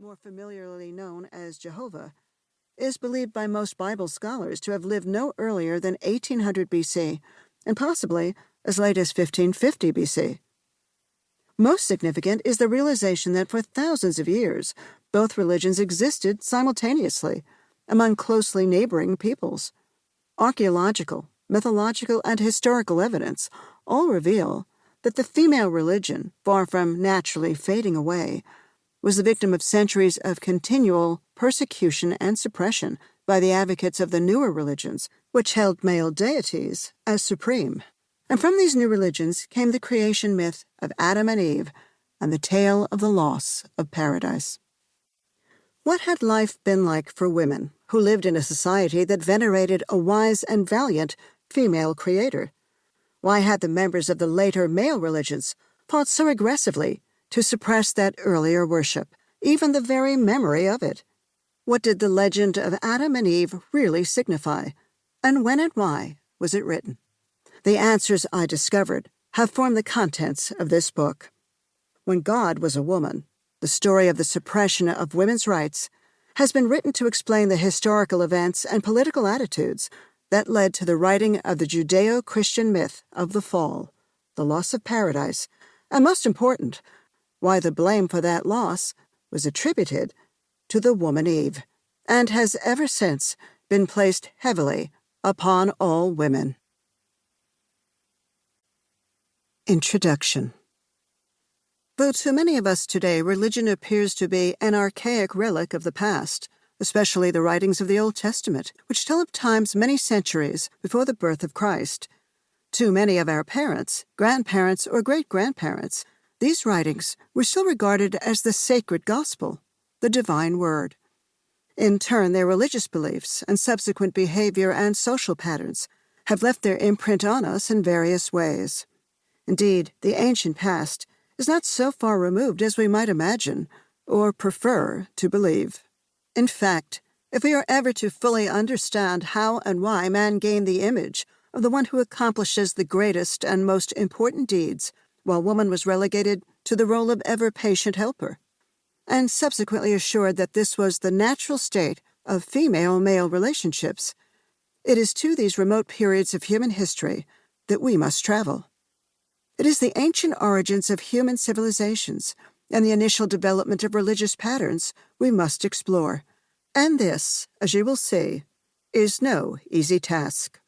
more familiarly known as Jehovah, is believed by most Bible scholars to have lived no earlier than 1800 BC, and possibly as late as 1550 BC. Most significant is the realization that for thousands of years, both religions existed simultaneously among closely neighboring peoples. Archaeological, mythological, and historical evidence all reveal that the female religion, far from naturally fading away, was the victim of centuries of continual persecution and suppression by the advocates of the newer religions, which held male deities as supreme. And from these new religions came the creation myth of Adam and Eve and the tale of the loss of paradise. What had life been like for women who lived in a society that venerated a wise and valiant female creator? Why had the members of the later male religions fought so aggressively to suppress that earlier worship, even the very memory of it? What did the legend of Adam and Eve really signify? And when and why was it written? The answers I discovered have formed the contents of this book. When God was a woman, the story of the suppression of women's rights has been written to explain the historical events and political attitudes that led to the writing of the Judeo-Christian myth of the fall, the loss of paradise, and most important, why the blame for that loss was attributed to the woman Eve, and has ever since been placed heavily upon all women. Introduction. Though to many of us today religion appears to be an archaic relic of the past, especially the writings of the Old Testament, which tell of times many centuries before the birth of Christ, to many of our parents, grandparents, or great-grandparents, these writings were still regarded as the sacred gospel, the divine word. In turn, their religious beliefs and subsequent behavior and social patterns have left their imprint on us in various ways. Indeed, the ancient past is not so far removed as we might imagine or prefer to believe. In fact, if we are ever to fully understand how and why man gained the image of the one who accomplishes the greatest and most important deeds, while woman was relegated to the role of ever-patient helper, and subsequently assured that this was the natural state of female-male relationships, it is to these remote periods of human history that we must travel. It is the ancient origins of human civilizations and the initial development of religious patterns we must explore. And this, as you will see, is no easy task.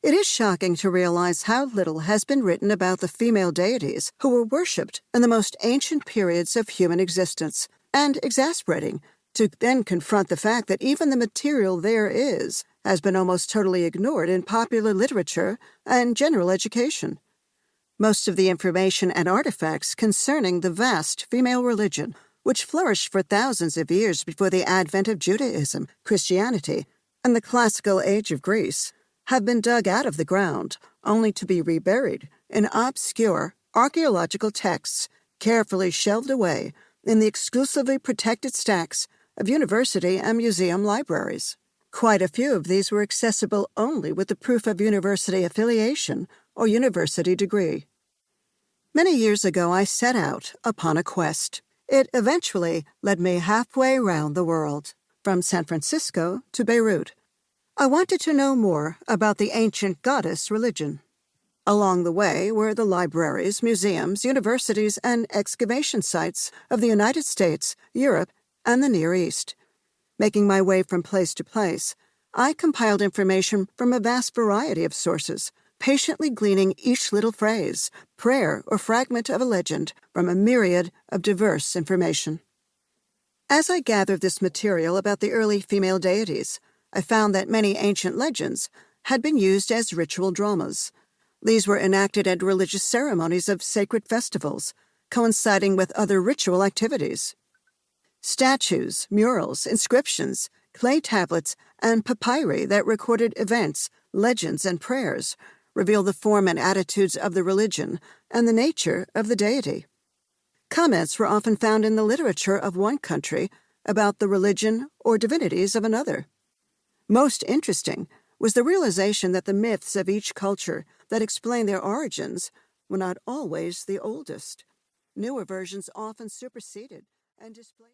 It is shocking to realize how little has been written about the female deities who were worshipped in the most ancient periods of human existence, and exasperating to then confront the fact that even the material there is has been almost totally ignored in popular literature and general education. Most of the information and artifacts concerning the vast female religion, which flourished for thousands of years before the advent of Judaism, Christianity, and the classical age of Greece, have been dug out of the ground, only to be reburied in obscure archaeological texts carefully shelved away in the exclusively protected stacks of university and museum libraries. Quite a few of these were accessible only with the proof of university affiliation or university degree. Many years ago, I set out upon a quest. It eventually led me halfway around the world, from San Francisco to Beirut. I wanted to know more about the ancient goddess religion. Along the way were the libraries, museums, universities, and excavation sites of the United States, Europe, and the Near East. Making my way from place to place, I compiled information from a vast variety of sources, patiently gleaning each little phrase, prayer, or fragment of a legend from a myriad of diverse information. As I gathered this material about the early female deities, I found that many ancient legends had been used as ritual dramas. These were enacted at religious ceremonies of sacred festivals, coinciding with other ritual activities. Statues, murals, inscriptions, clay tablets, and papyri that recorded events, legends, and prayers reveal the form and attitudes of the religion and the nature of the deity. Comments were often found in the literature of one country about the religion or divinities of another. Most interesting was the realization that the myths of each culture that explained their origins were not always the oldest. Newer versions often superseded and displayed